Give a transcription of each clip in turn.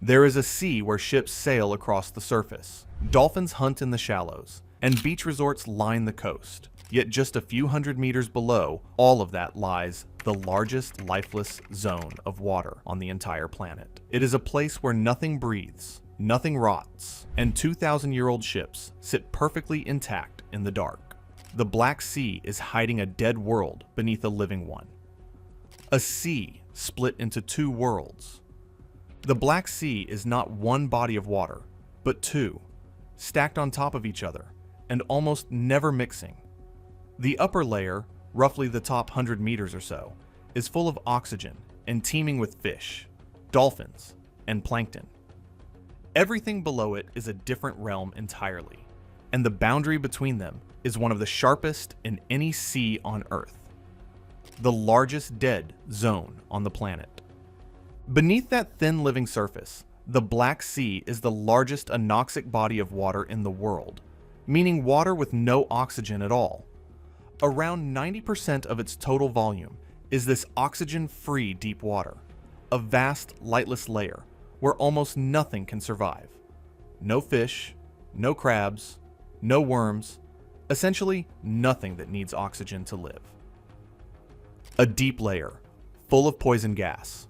There is a sea where ships sail across the surface. Dolphins hunt in the shallows, and beach resorts line the coast. Yet just a few hundred meters below all of that lies the largest lifeless zone of water on the entire planet. It is a place where nothing breathes, nothing rots, and 2,000-year-old ships sit perfectly intact in the dark. The Black Sea is hiding a dead world beneath a living one. A sea split into two worlds. The Black Sea is not one body of water, but two, stacked on top of each other, and almost never mixing. The upper layer, roughly the top 100 meters or so, is full of oxygen and teeming with fish, dolphins, and plankton. Everything below it is a different realm entirely, and the boundary between them is one of the sharpest in any sea on Earth. The largest dead zone on the planet. Beneath that thin living surface, the Black Sea is the largest anoxic body of water in the world, meaning water with no oxygen at all. Around 90% of its total volume is this oxygen-free deep water, a vast, lightless layer where almost nothing can survive. No fish, no crabs, no worms, essentially nothing that needs oxygen to live. A deep layer, full of poison gas.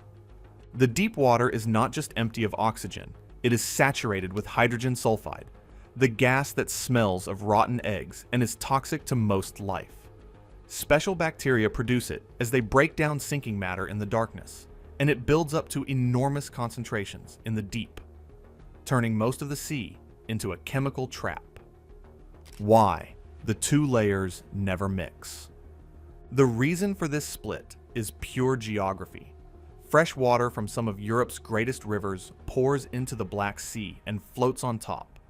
The deep water is not just empty of oxygen, it is saturated with hydrogen sulfide, the gas that smells of rotten eggs and is toxic to most life. Special bacteria produce it as they break down sinking matter in the darkness, and it builds up to enormous concentrations in the deep, turning most of the sea into a chemical trap. Why the two layers never mix? The reason for this split is pure geography. Fresh water from some of Europe's greatest rivers pours into the Black Sea and floats on top,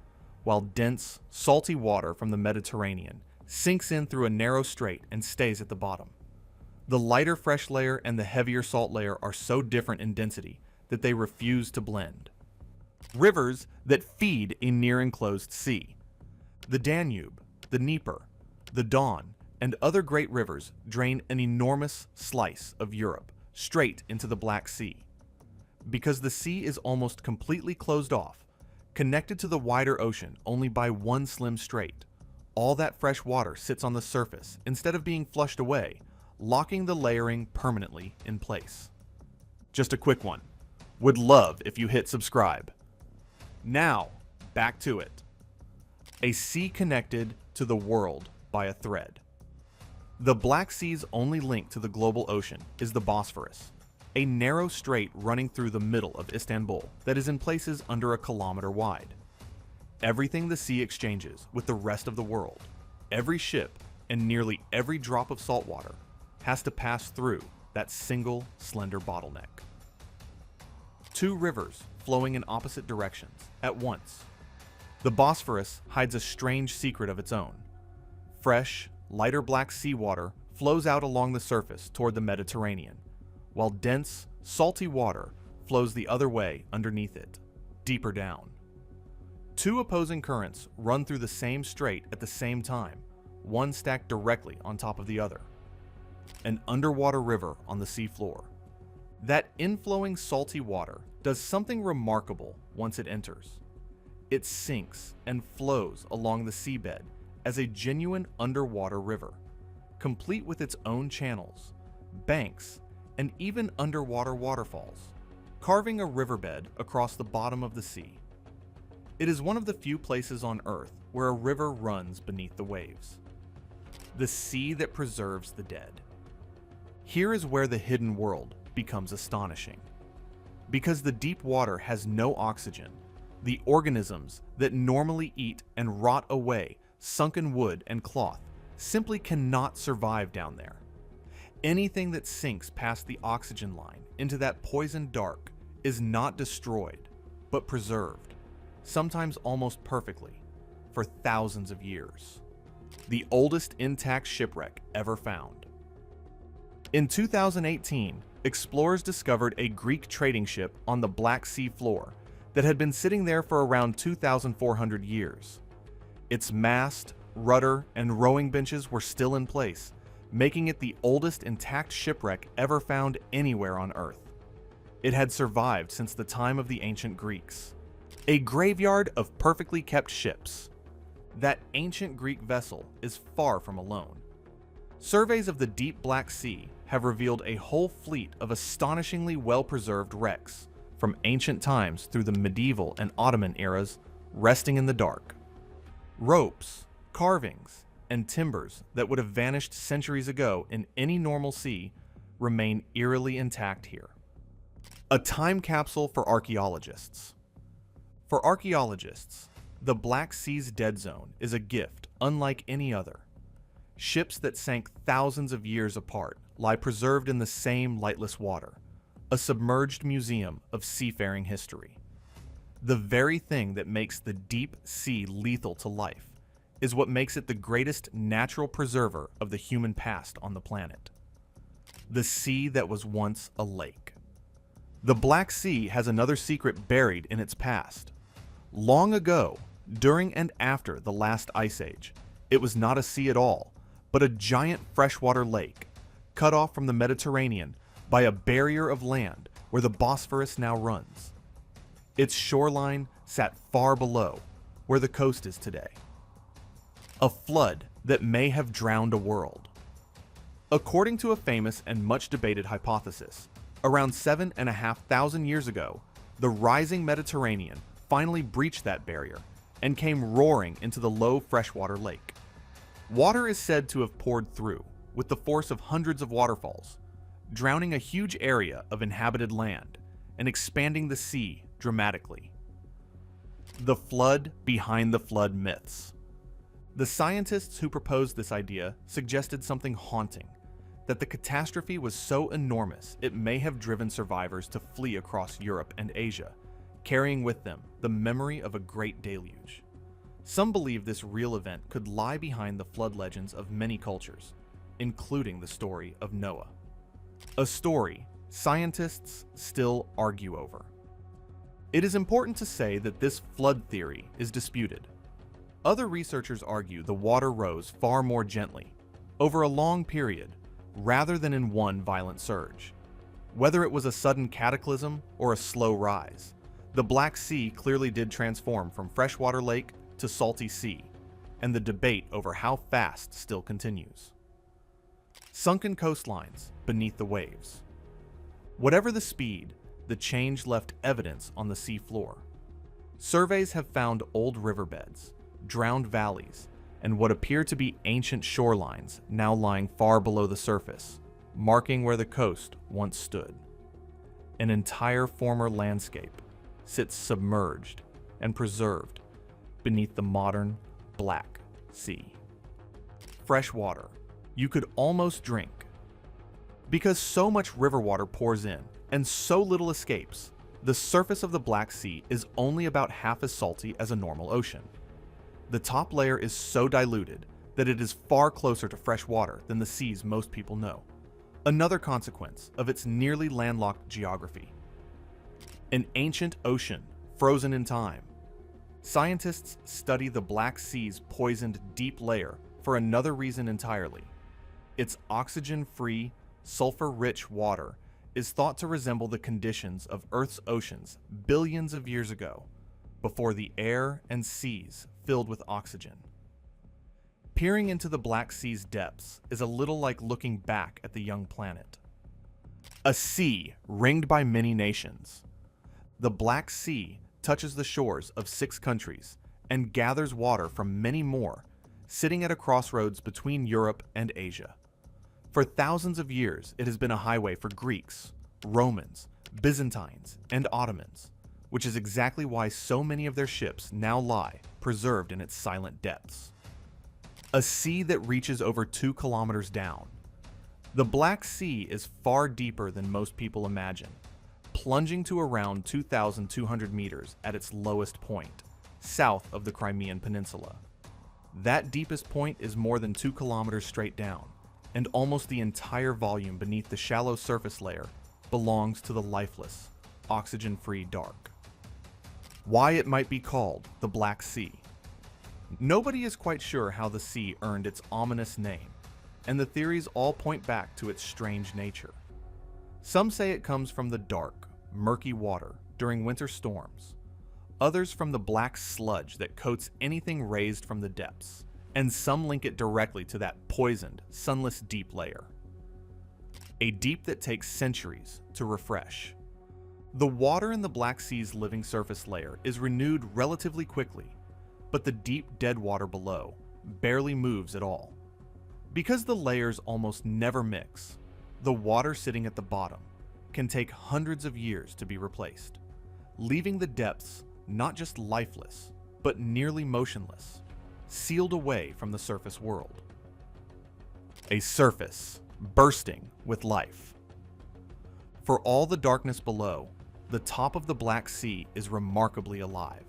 while dense, salty water from the Mediterranean sinks in through a narrow strait and stays at the bottom. The lighter fresh layer and the heavier salt layer are so different in density that they refuse to blend. Rivers that feed a near-enclosed sea. The Danube, the Dnieper, the Don, and other great rivers drain an enormous slice of Europe straight into the Black Sea. Because the sea is almost completely closed off, connected to the wider ocean only by one slim strait, all that fresh water sits on the surface instead of being flushed away, locking the layering permanently in place. Just a quick one. Would love if you hit subscribe. Now, back to it. A sea connected to the world by a thread. The Black Sea's only link to the global ocean is the Bosphorus, a narrow strait running through the middle of Istanbul that is in places under a kilometer wide. Everything the sea exchanges with the rest of the world, every ship, and nearly every drop of salt water has to pass through that single, slender bottleneck. Two rivers flowing in opposite directions at once. The Bosphorus hides a strange secret of its own. Fresh, lighter black seawater flows out along the surface toward the Mediterranean, while dense, salty water flows the other way underneath it, deeper down. Two opposing currents run through the same strait at the same time, one stacked directly on top of the other. An underwater river on the seafloor. That inflowing salty water does something remarkable once it enters. It sinks and flows along the seabed as a genuine underwater river, complete with its own channels, banks, and even underwater waterfalls, carving a riverbed across the bottom of the sea. It is one of the few places on Earth where a river runs beneath the waves. The sea that preserves the dead. Here is where the hidden world becomes astonishing. Because the deep water has no oxygen, the organisms that normally eat and rot away sunken wood and cloth simply cannot survive down there. Anything that sinks past the oxygen line into that poisoned dark is not destroyed, but preserved, sometimes almost perfectly, for thousands of years. The oldest intact shipwreck ever found. In 2018, explorers discovered a Greek trading ship on the Black Sea floor that had been sitting there for around 2,400 years. Its mast, rudder, and rowing benches were still in place, making it the oldest intact shipwreck ever found anywhere on Earth. It had survived since the time of the ancient Greeks. A graveyard of perfectly kept ships. That ancient Greek vessel is far from alone. Surveys of the deep Black Sea have revealed a whole fleet of astonishingly well-preserved wrecks from ancient times through the medieval and Ottoman eras, resting in the dark. Ropes, carvings, and timbers that would have vanished centuries ago in any normal sea remain eerily intact here. A time capsule for archaeologists. For archaeologists, the Black Sea's dead zone is a gift unlike any other. Ships that sank thousands of years apart lie preserved in the same lightless water, a submerged museum of seafaring history. The very thing that makes the deep sea lethal to life is what makes it the greatest natural preserver of the human past on the planet. The sea that was once a lake. The Black Sea has another secret buried in its past. Long ago, during and after the last ice age, it was not a sea at all, but a giant freshwater lake, cut off from the Mediterranean by a barrier of land where the Bosphorus now runs. Its shoreline sat far below where the coast is today. A flood that may have drowned a world. According to a famous and much debated hypothesis, around 7,500 years ago, the rising Mediterranean finally breached that barrier and came roaring into the low freshwater lake. Water is said to have poured through with the force of hundreds of waterfalls, drowning a huge area of inhabited land and expanding the sea dramatically. The flood behind the flood myths. The scientists who proposed this idea suggested something haunting, that the catastrophe was so enormous it may have driven survivors to flee across Europe and Asia, carrying with them the memory of a great deluge. Some believe this real event could lie behind the flood legends of many cultures, including the story of Noah. A story scientists still argue over. It is important to say that this flood theory is disputed. Other researchers argue the water rose far more gently, over a long period, rather than in one violent surge. Whether it was a sudden cataclysm or a slow rise, the Black Sea clearly did transform from freshwater lake to salty sea, and the debate over how fast still continues. Sunken coastlines beneath the waves. Whatever the speed, the change left evidence on the sea floor. Surveys have found old riverbeds, drowned valleys, and what appear to be ancient shorelines now lying far below the surface, marking where the coast once stood. An entire former landscape sits submerged and preserved beneath the modern Black Sea. Fresh water you could almost drink. Because so much river water pours in and so little escapes, the surface of the Black Sea is only about half as salty as a normal ocean. The top layer is so diluted that it is far closer to fresh water than the seas most people know, another consequence of its nearly landlocked geography. An ancient ocean frozen in time. Scientists study the Black Sea's poisoned deep layer for another reason entirely. Its oxygen-free, sulfur-rich water is thought to resemble the conditions of Earth's oceans billions of years ago, before the air and seas filled with oxygen. Peering into the Black Sea's depths is a little like looking back at the young planet. A sea ringed by many nations. The Black Sea touches the shores of 6 countries and gathers water from many more, sitting at a crossroads between Europe and Asia. For thousands of years, it has been a highway for Greeks, Romans, Byzantines, and Ottomans, which is exactly why so many of their ships now lie preserved in its silent depths. A sea that reaches over 2 kilometers down. The Black Sea is far deeper than most people imagine, plunging to around 2,200 meters at its lowest point, south of the Crimean Peninsula. That deepest point is more than 2 kilometers straight down, and almost the entire volume beneath the shallow surface layer belongs to the lifeless, oxygen-free dark. Why it might be called the Black Sea. Nobody is quite sure how the sea earned its ominous name, and the theories all point back to its strange nature. Some say it comes from the dark, murky water during winter storms, others from the black sludge that coats anything raised from the depths, and some link it directly to that poisoned, sunless deep layer. A deep that takes centuries to refresh. The water in the Black Sea's living surface layer is renewed relatively quickly, but the deep dead water below barely moves at all. Because the layers almost never mix, the water sitting at the bottom can take hundreds of years to be replaced, leaving the depths not just lifeless, but nearly motionless, sealed away from the surface world. A surface bursting with life. For all the darkness below, the top of the Black Sea is remarkably alive.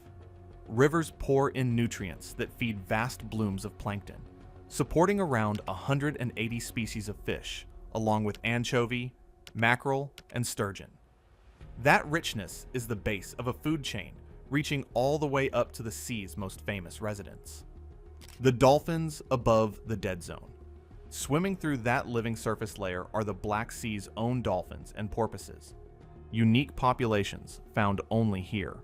Rivers pour in nutrients that feed vast blooms of plankton, supporting around 180 species of fish, along with anchovy, mackerel, and sturgeon. That richness is the base of a food chain reaching all the way up to the sea's most famous residents. The dolphins above the dead zone. Swimming through that living surface layer are the Black Sea's own dolphins and porpoises, unique populations found only here.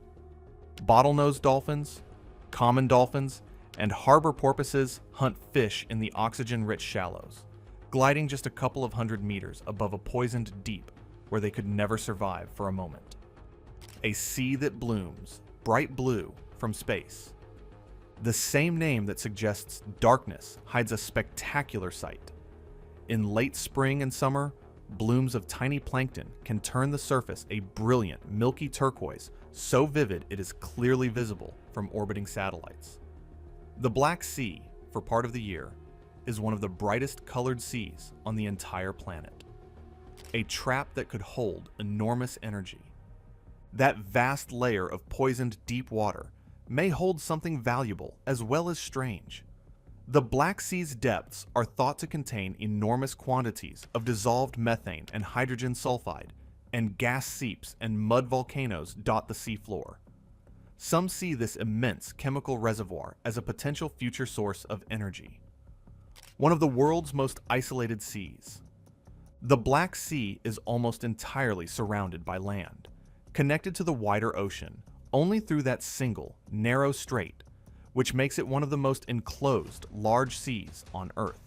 Bottlenose dolphins, common dolphins, and harbor porpoises hunt fish in the oxygen-rich shallows, gliding just a couple of hundred meters above a poisoned deep where they could never survive for a moment. A sea that blooms, bright blue, from space. The same name that suggests darkness hides a spectacular sight. In late spring and summer, blooms of tiny plankton can turn the surface a brilliant, milky turquoise so vivid it is clearly visible from orbiting satellites. The Black Sea, for part of the year, is one of the brightest colored seas on the entire planet. A trap that could hold enormous energy. That vast layer of poisoned deep water may hold something valuable as well as strange. The Black Sea's depths are thought to contain enormous quantities of dissolved methane and hydrogen sulfide, and gas seeps and mud volcanoes dot the seafloor. Some see this immense chemical reservoir as a potential future source of energy. One of the world's most isolated seas. The Black Sea is almost entirely surrounded by land, connected to the wider ocean only through that single, narrow strait, which makes it one of the most enclosed large seas on Earth.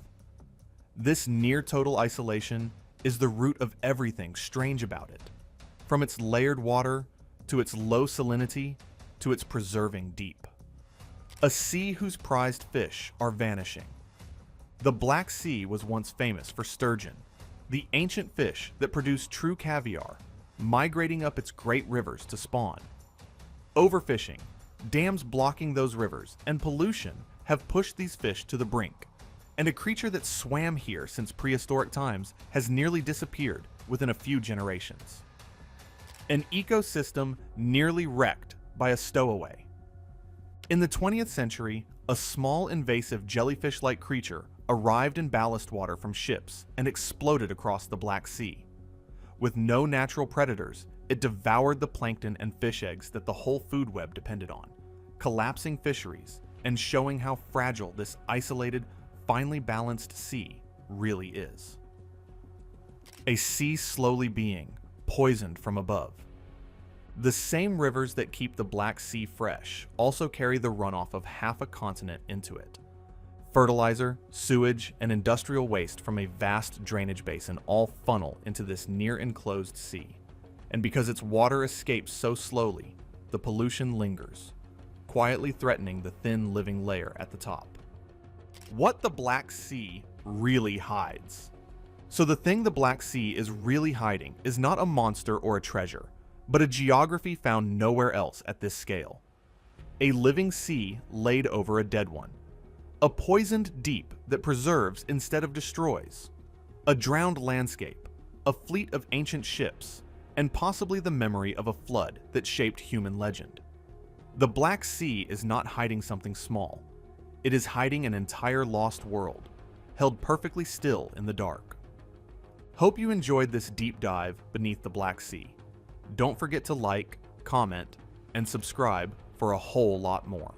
This near-total isolation is the root of everything strange about it, from its layered water, to its low salinity, to its preserving deep. A sea whose prized fish are vanishing. The Black Sea was once famous for sturgeon, the ancient fish that produced true caviar, migrating up its great rivers to spawn. Overfishing, dams blocking those rivers, and pollution have pushed these fish to the brink, and a creature that swam here since prehistoric times has nearly disappeared within a few generations. An ecosystem nearly wrecked by a stowaway. In the 20th century, a small invasive jellyfish-like creature arrived in ballast water from ships and exploded across the Black Sea. With no natural predators, it devoured the plankton and fish eggs that the whole food web depended on, collapsing fisheries and showing how fragile this isolated, finely balanced sea really is. A sea slowly being poisoned from above. The same rivers that keep the Black Sea fresh also carry the runoff of half a continent into it. Fertilizer, sewage, and industrial waste from a vast drainage basin all funnel into this near-enclosed sea. And because its water escapes so slowly, the pollution lingers, quietly threatening the thin living layer at the top. What the Black Sea really hides. So the thing the Black Sea is really hiding is not a monster or a treasure, but a geography found nowhere else at this scale. A living sea laid over a dead one. A poisoned deep that preserves instead of destroys. A drowned landscape, a fleet of ancient ships, and possibly the memory of a flood that shaped human legend. The Black Sea is not hiding something small. It is hiding an entire lost world, held perfectly still in the dark. Hope you enjoyed this deep dive beneath the Black Sea. Don't forget to like, comment, and subscribe for a whole lot more.